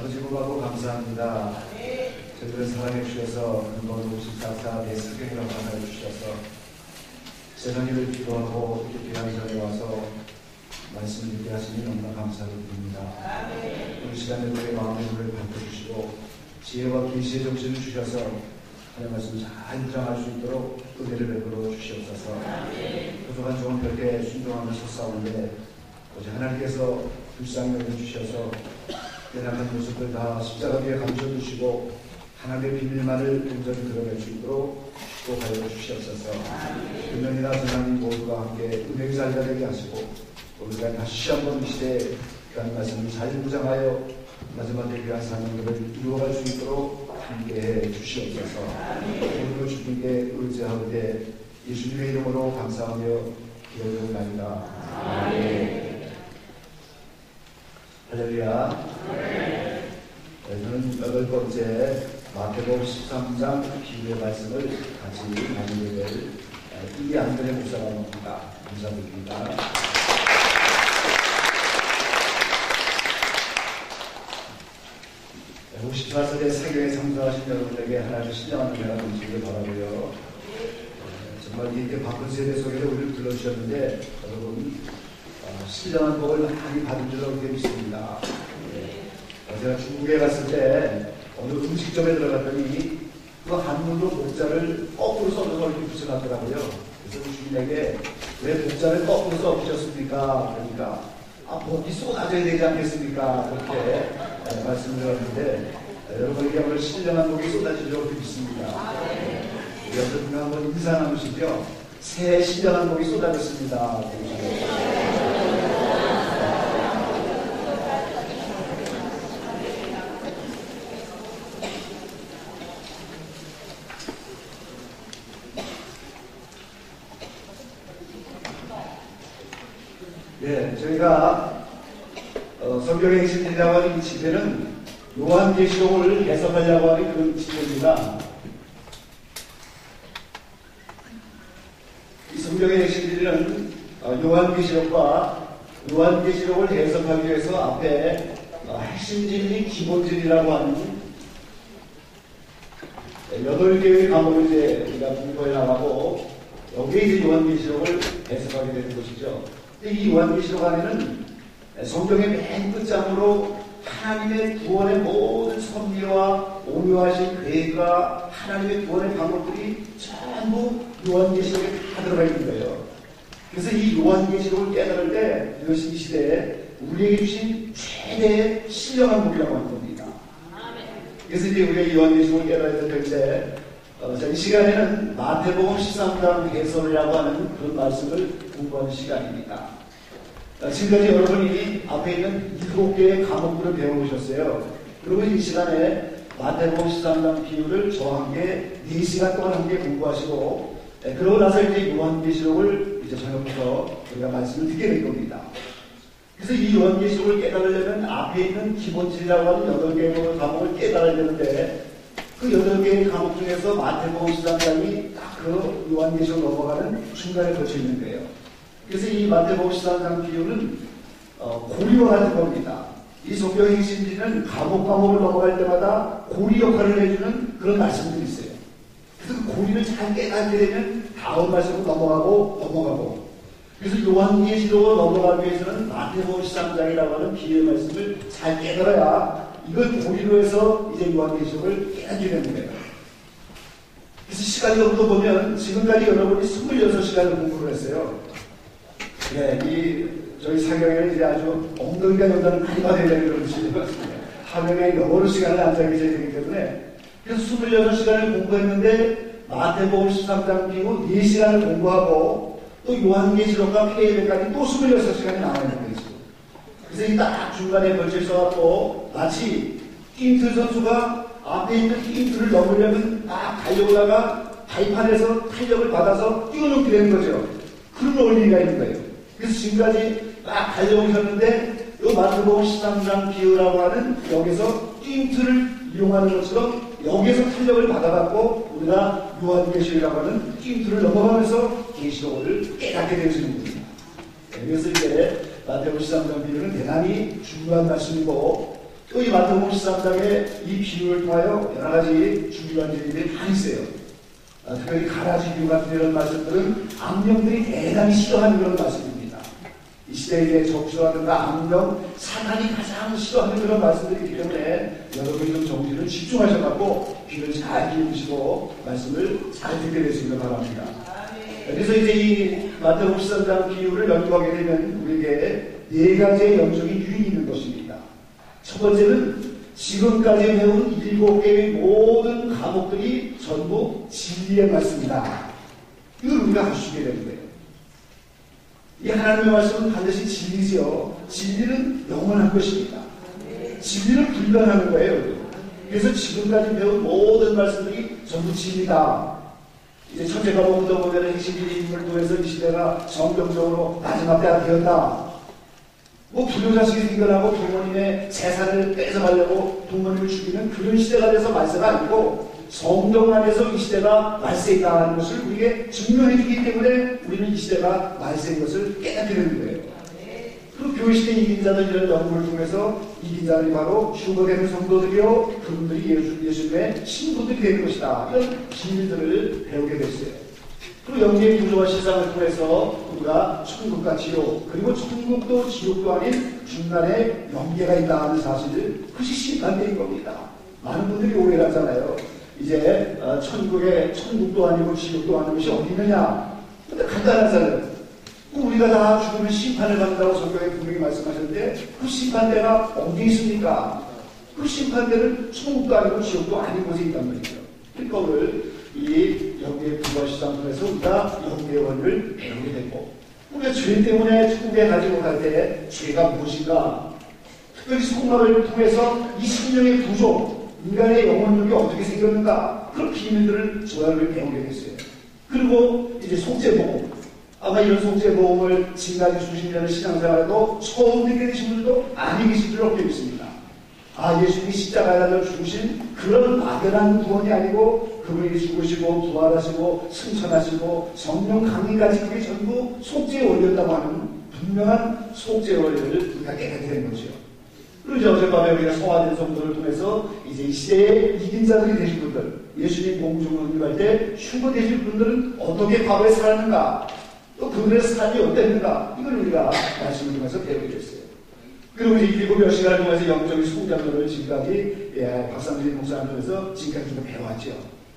아버지 고맙고 감사합니다. 저희들을 사랑해 주셔서 근본 54사 내 성경이라고 하나를 주셔서 새벽일을 기도하고 이렇게 귀한 전에 와서 말씀을 듣게 하시니 너무나 감사드립니다. 오늘 시간에 우리의 마음의 눈을 밝혀주시고 지혜와 계시의 정신을 주셔서 하나님의 말씀을 잘 묵상할 수 있도록 은혜를 베풀어 주시옵소서. 부족한 종은 별게 순종하며 솟아오는데 오직 하나님께서 불쌍히 주셔서 연약한 모습을 다 십자가 위에 감춰주시고 하나님의 비밀만을 온전히 드러낼 수 있도록 축복하여 주시옵소서. 금년이나 선하님 모두가 함께 은혜의 자리가 되게 하시고 우리가 다시 한번 이 시대에 귀한 말씀을 잘 묵상하여 마지막 때 귀한 사명들을 이루어갈 수 있도록 함께해 주시옵소서. 오늘도 주님께 의지하오되 예수님의 이름으로 감사하며 기도드립니다. 아멘. 할렐루야. 저는 8번째 마태복음 13장 비유의 말씀을 같이 나누게 될 이한근의 목사가 나옵니다. 감사드립니다. 혹시 저하선의 세계에 참석하신 여러분에게 하나님의 신령한 은혜가 넘치길 바라고요. 정말 이렇게 바쁜 세대 속에서 우리를 불러주셨는데 여러분 신령한 복을 많이 받은 줄로 믿습니다. 제가 중국에 갔을 때 어느 음식점에 들어갔더니 그 한문으로 목자를 거꾸로 써서 이렇게 붙여놨더라고요. 그래서 주인에게 왜 목자를 거꾸로 써붙였습니까? 그러니까 복이 쏟아져야 되지 않겠습니까? 그렇게 말씀을 드렸는데 여러분에게 오늘 신령한 복이 쏟아지도록 믿습니다. 여러분 한번 인사 나누시죠. 새해 신령한 복이 쏟아졌습니다. 네, 저희가 성경의 핵심이라고 하는 이 집회는 요한계시록을 해석하려고 하는 그런 집회입니다. 이 성경의 핵심들은 요한계시록과 요한계시록을 해석하기 위해서 앞에 핵심 진리, 기본 진리라고 하는 8개의 과목을 이제 우리가 공부해 나가고 여기에 이제 요한계시록을 해석하게 되는 것이죠. 이 요한계시록 안에는 성경의 맨 끝장으로 하나님의 구원의 모든 섭리와 오묘하신 계획과 하나님의 구원의 방법들이 전부 요한계시록에 다 들어가 있는 거예요. 그래서 이 요한계시록을 깨달을 때 이것이 이 시대에 우리에게 주신 최대의 신령한 복이라고 하는 겁니다. 그래서 이제 우리가 요한계시록을 깨달아야 될 때 이 시간에는 마태복음 13장 해설이라고 하는 그런 말씀을 공부하는 시간입니다. 지금까지 여러분이 앞에 있는 7개의 과목들을 배워보셨어요. 그리고 이 시간에 마태복음 13장 비유를 저와 함께 4시간 동안 함께 공부하시고 그러고 나서 이제 요한계시록을 이제 저녁부터 우리가 말씀을 듣게 될 겁니다. 그래서 이 요한계시록을 깨달으려면 앞에 있는 기본진리라고 하는 8개의 과목을 깨달아야 되는데 그 8개의 과목 중에서 마태복음 13장이 딱 그 요한계시록 넘어가는 중간에 거쳐 있는 거예요. 그래서 이 마태복음 13장 비유는 고리와 같은 겁니다. 이 성경 핵심지는 과목을 넘어갈 때마다 고리 역할을 해주는 그런 말씀들이 있어요. 그래서 그 고리를 잘 깨닫게 되면 다음 말씀으로 넘어가고 그래서 요한계시록으로 넘어가기 위해서는 마태복음 13장이라고 하는 비유의 말씀을 잘 깨달아야 이걸 고리로 해서 이제 요한계시록을 깨닫게 되는 거예요. 그래서 시간적으로 보면 지금까지 여러분이 26시간을 공부를 했어요. 네, 저희 사경에는 이제 아주 엉덩이가 연단을 많이 받아야 되는 그런 시간이거든요. 하루에 여러 시간을 앉아 계셔야 되기 때문에 그래서 26시간을 공부했는데 마태복음 13장 비고 4시간을 공부하고 또 요한계시록과 피레이백까지 또 26시간이 남아있는 거죠. 그래서 이 딱 중간에 걸쳐 있어갖고 마치 띵틀 선수가 앞에 있는 띵틀을 넘으려면 딱 달려오다가 발판에서 탄력을 받아서 뛰어넘게 되는 거죠. 그런 원리가 있는 거예요. 그래서 지금까지 딱 달려오셨는데 이 마태복음 13장 비유라고 하는 여기서 띵틀을 이용하는 것처럼 여기에서 탄력을 받아갖고 우리가 요한계시록이라고 하는 띵틀을 넘어가면서 계시록을 깨닫게 되시는 겁니다. 그래서 이제 마태복음 13장 비유는 대단히 중요한 말씀이고 또 이 마태복음 13장의 이 비유를 통하여 여러 가지 중요한 일들이 많이 있어요. 특별히 가라지 비유 같은 이런 말씀들은 악령들이 대단히 싫어하는 그런 말씀입니다. 이 시대에 적수라든가 악령, 사탄이 가장 싫어하는 그런 말씀들이 있기 때문에 여러분이 좀 정신을 집중하셔갖고 귀를 잘 기울이시고 말씀을 잘 듣게 되시기를 바랍니다. 그래서 이제 이 마태복음 13장 비유를 연구하게 되면 우리에게 네 가지의 영적인 유익이 있는 것입니다. 첫 번째는 지금까지 배운 7개의 모든 과목들이 전부 진리의 말씀이다. 이걸 우리가 알 수 있게 되는 거예요. 이 하나님의 말씀은 반드시 진리지요. 진리는 영원한 것입니다. 진리는 불변하는 거예요. 그래서 지금까지 배운 모든 말씀들이 전부 진리다. 이제 첫째 과목부터 보면 핵심적인 인물을 통해서 이 시대가 성경적으로 마지막 때가 되었다. 뭐 불효자식이 생겨나고 부모님의 재산을 뺏어가려고 부모님을 죽이는 그런 시대가 돼서 말세가 아니고 성경 안에서 이 시대가 말세에 있다는 것을 우리에게 증명해 주기 때문에 우리는 이 시대가 말세인 것을 깨닫게 되는 거예요. 그리고 교회시대 이긴 자들 이런 연구를 통해서 이긴 자들이 바로 휴거되는 성도들이요 그분들이 예수님의 신부들이 되는 것이다. 이런 비밀들을 배우게 됐어요. 그리고 영계의 구조와 실상을 통해서 우리가 천국과 지옥 그리고 천국도 지옥도 아닌 중간에 영계가 있다는 사실을 그것이 심판되는 겁니다. 많은 분들이 오해를 하잖아요. 이제 천국도 아니고 지옥도 아닌 것이 어디 있느냐. 근데 간단하잖아요. 우리가 다 죽으면 심판을 받는다고 성경에 분명히 말씀하셨는데 그 심판대가 어디 있습니까? 그 심판대는 천국도 아니고 지옥도 아닌 곳에 있단 말이죠. 그러니까 오늘 이 영계의 구조와 실상을 통해서 우리가 영계의 원리를 배우게 되고 우리가 죄 때문에 천국에 가지 못할 때 죄가 무엇인가 특별히 속마음을 통해서 이 생명의 구조 인간의 영혼력이 어떻게 생겼는가 그런 비밀들을 저희를 배우게 됐어요. 그리고 이제 속죄보험 아마 이런 속죄보험을 지금까지 수십 년의 신앙생활에도 처음 듣게 되신 분들도 많이 계실 줄 알고 있습니다. 예수님이 십자가에 달려 죽으신 그런 막연한 구원이 아니고 그분이 죽으시고 부활하시고 승천하시고 성령 강림까지 그게 전부 속죄의 원리였다고 하는 분명한 속죄의 원리를 우리가 깨닫게 된 거죠. 그리고 어젯밤에 우리가 소화된 성도를 통해서 이제 이 시대에 이긴 자들이 되신 분들 예수님 공중을 응립할 때 휴거되실 분들은 어떻게 과거에 살았는가 또 그들의 삶이 어땠는가 이걸 우리가 말씀을 통해서 배우게 됐어요. 그리고 이제 7몇 시간을 통해서 영적인 성장론을 지금까지 박상진 목사를 통해서 지금까지 우리가 배워왔죠.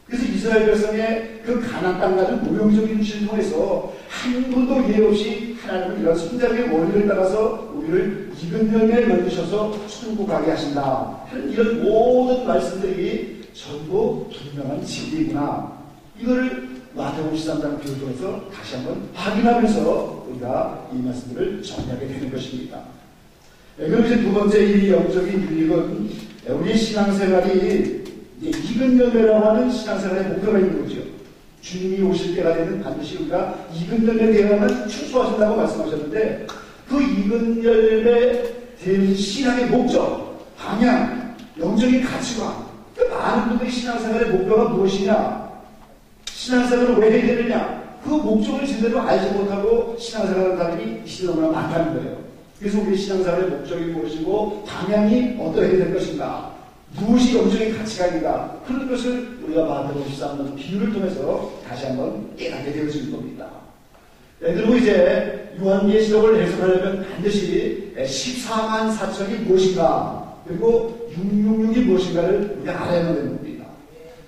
그래서 이스라엘 백성의 그 가나안 땅 가는 모형적인 신을 통해서 한 분도 예외 없이 하나님은 이런 성장의 원리를 따라서 우리를 익은 열매를 만드셔서 천국 가게 하신다 하는 이런 모든 말씀들이 전부 분명한 진리구나. 이거를 마태복음 13장 비유를 통해서 다시 한번 확인하면서 우리가 이 말씀들을 정리하게 되는 것입니다. 그럼 이제 두 번째 이 영적인 유익은 우리 신앙생활이 익은 열매라고 하는 신앙생활의 목표가 있는 거죠. 주님이 오실 때가 되면 반드시 우리가 익은 열매 되어야만 출소하신다고 말씀하셨는데 그 익은 열매 된 신앙의 목적, 방향, 영적인 가치관 많은 분들이 신앙생활의 목표가 무엇이냐 신앙생활을 왜 해야 되느냐 그 목적을 제대로 알지 못하고 신앙생활을 하는 사람이 이 시대에 너무나 많다는 거예요. 그래서 우리 신앙생활의 목적이 무엇이고 방향이 어떻게 될 것인가 무엇이 영적인 가치관인가 그런 것을 우리가 마태복음 13장 비유를 통해서 다시 한번 깨닫게 되어지는 겁니다. 그리고 이제 요한계시록을 해석하려면 반드시 14만 4천이 무엇인가 그리고 666이 무엇인가를 우리가 알아야 되는 겁니다.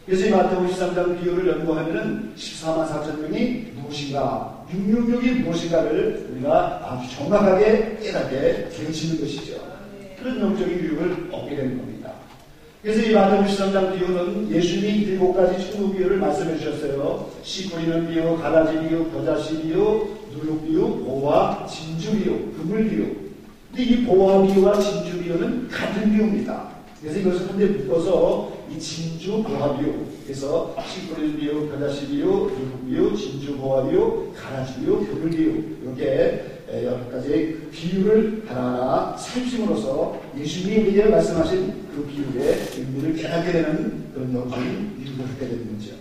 그래서 이 마태복음 13장 비유를 연구하면은 14만 4천 명이 무엇인가 666이 무엇인가를 우리가 아주 정확하게 깨닫게 되어지는 것이죠. 그런 영적인 유익을 얻게 되는 겁니다. 그래서 이 마태복음 13장 비유는 예수님이 7가지 천국 비유를 말씀해 주셨어요. 씨 뿌리는 비유, 가라지 비유, 겨자씨 비유, 누룩 비유, 보화, 진주 비유, 그물 비유. 근데 이 보화 비유와 진주 비유는 같은 비유입니다. 그래서 이것을 한데 묶어서 이 진주 보화 비유, 그래서 씨 뿌리는 비유, 겨자씨 비유, 누룩 비유, 진주 보화 비유, 가라지 비유, 그물 비유 이렇게 여러 가지 비유를 하나하나 살핌으로써 예수님이 우리에게 말씀하신 그 비유의 의미를 깨닫게 되는 그런 영적인 유익을 갖게 되는 거죠.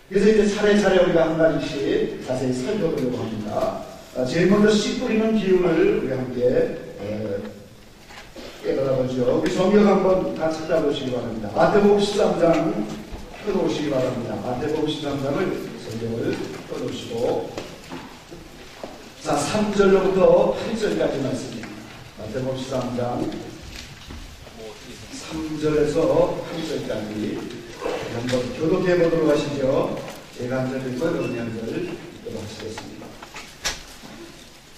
그래서 이제 차례차례 우리가 한 가지씩 자세히 살펴보려고 합니다. 제일 먼저 씨 뿌리는 비유를 우리가 함께 깨달아보죠. 우리 성경 한번 다 찾아보시기 바랍니다. 마태복음 13장 펴놓으시기 바랍니다. 마태복음 13장을 성경을 펴놓으시고, 자, 3절로부터 8절까지 말씀입니다. 마태복음 13장 3절에서 8절까지 한번 교독해 보도록 하시죠. 제가 한 절 읽고 여러분이 한 절 읽도록 하시겠습니다.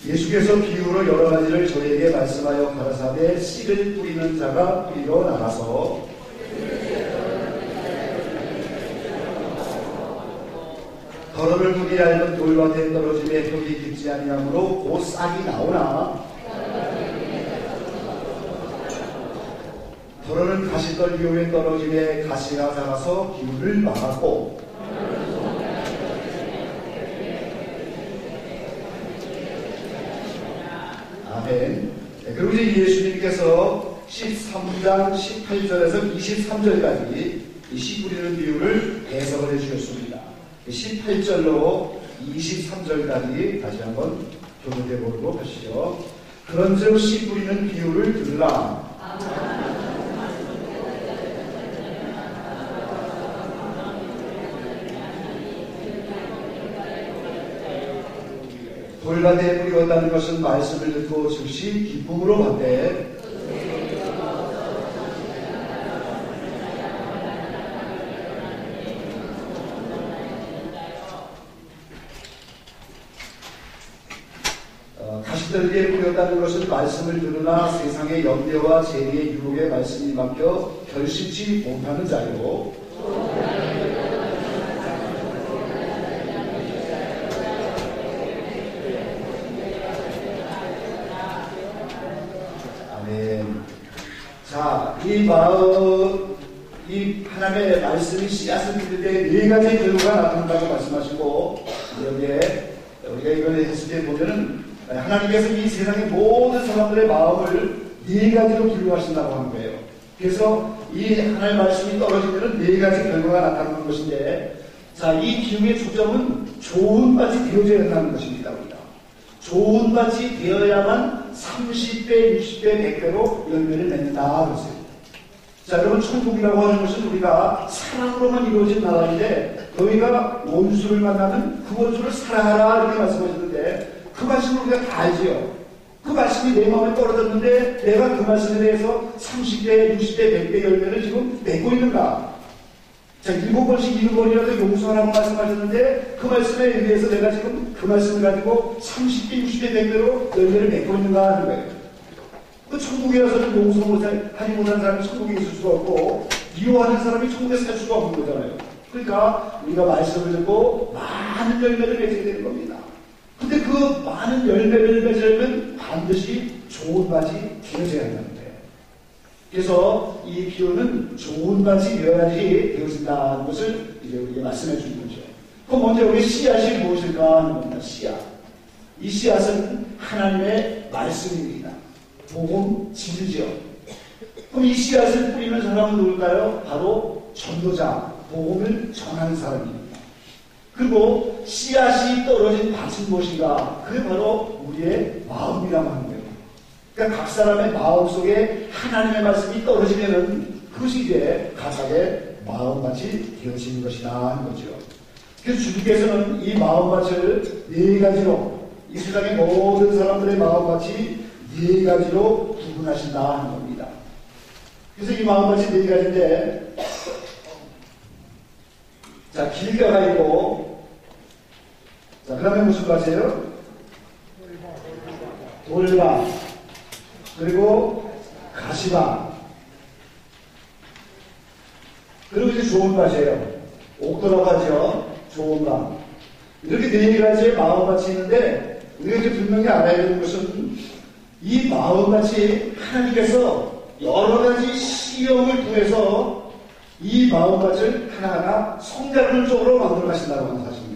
예수께서 비유로 여러 가지를 저에게 말씀하여 가라사대 씨를 뿌리는 자가 뿌리러 나가서 더러를 두기 얇은 돌밭에 떨어짐에 벽이 깊지 아니하므로 곧 싹이 나오나 더러는 가시떨 위에 떨어짐에 가시가 자라서 기운을 막았고 아멘. 네, 그리고 이제 예수님께서 13장 18절에서 23절까지 이 씨 뿌리는 비유를 해석을 해주셨습니다. 18절로 23절까지 다시 한번 교독해 보도록 하시죠. 그런즉 씨 뿌리는 비유를 들으라. 돌밭에 뿌리었다는 것은 말씀을 듣고 즉시 기쁨으로 받되 가시떨기에 뿌렸다는 것은 말씀을 들으나 세상의 염려와 재리의 유혹에 말씀이 막혀 결심치 못하는 자요. 아멘. 자, 이 하나님의 말씀이 씨앗을 뿌릴 때 네 가지 결과가 나타난다고 말씀하시고, 여기에 우리가 이걸 해석해 보면은 하나님께서 이 세상의 모든 사람들의 마음을 네 가지로 분류하신다고 하는 거예요. 그래서 이 하나님의 말씀이 떨어지면은 네 가지 결과가 나타나는 것인데, 자, 이 기운의 초점은 좋은 밭이 되어져야 한다는 것입니다. 우리가 좋은 밭이 되어야만 30배, 60배, 100배로 열매를 맺는다 그랬어요. 자, 여러분, 천국이라고 하는 것은 우리가 사랑으로만 이루어진 나라인데, 너희가 원수를 만나면 그 원수를 사랑하라 이렇게 말씀하셨는데, 그 말씀을 우리가 다 알지요. 그 말씀이 내 마음에 떨어졌는데 내가 그 말씀에 대해서 30배, 60배, 100배 열매를 지금 맺고 있는가? 자, 7번씩 7번이라도 용서하라고 말씀하셨는데 그 말씀에 의해서 내가 지금 그 말씀을 가지고 30배, 60배, 100배로 열매를 맺고 있는가 하는 거예요. 그 천국이라서는 용서 하지 못하는 사람이 천국에 있을 수가 없고 미워하는 사람이 천국에 살 수가 없는 거잖아요. 그러니까 우리가 말씀을 듣고 많은 열매를 맺게 되는 겁니다. 근데 그 많은 열매를 맺으려면 반드시 좋은 밭이 되어져야 한다는 거예요. 그래서 이 비유는 좋은 밭이 되어야지 되어진다는 것을 이제 우리에게 말씀해 주는 거죠. 그럼 먼저 우리 씨앗이 무엇일까 하는 겁니다. 씨앗. 이 씨앗은 하나님의 말씀입니다. 복음 진리죠. 그럼 이 씨앗을 뿌리는 사람은 누굴까요? 바로 전도자, 복음을 전하는 사람입니다. 그리고 씨앗이 떨어진 밭은 무엇인가? 그게 바로 우리의 마음이라고 하는 거예요. 그러니까 각 사람의 마음 속에 하나님의 말씀이 떨어지면은 그것이 이제 각각의 마음밭이 되어지는 것이다 하는 거죠. 그래서 주님께서는 이 마음밭을 네 가지로, 이 세상의 모든 사람들의 마음밭이 네 가지로 구분하신다 하는 겁니다. 그래서 이 마음밭이 네 가지인데, 자, 길가가 있고, 자, 그 다음에 무슨 밭이에요? 돌밭. 그리고 가시밭. 그리고 이제 좋은 밭이에요. 옥도라고 하죠. 좋은 밭. 이렇게 네 가지의 마음밭이 있는데, 우리가 이제 분명히 알아야 되는 것은 이 마음밭이 하나님께서 여러 가지 시험을 통해서 이 마음밭을 하나하나 성장적으로 만들어 가신다고 하는 사실입니다.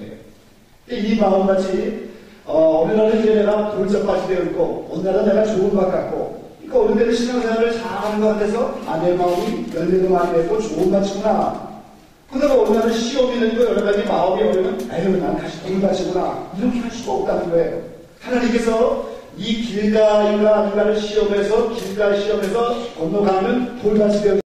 이 마음밭이 어느 날은 이제 내가 돌짝밭이 되어 있고 어느 날은 내가 좋은 밭 같고, 그러니까 어느 때는 신앙생활을 잘하는 것 같아서 내 마음이 열매도 많이 맺고 좋은 밭이구나. 그러다가 어느 날은 시험이 되고 여러 가지 마음이 어려면 에휴 난 다시 돌밭이구나 이렇게 할 수가 없다는 거예요. 하나님께서 이 길가인가 아닌가를 시험해서 길가 시험에서 건너가면 돌밭이 되어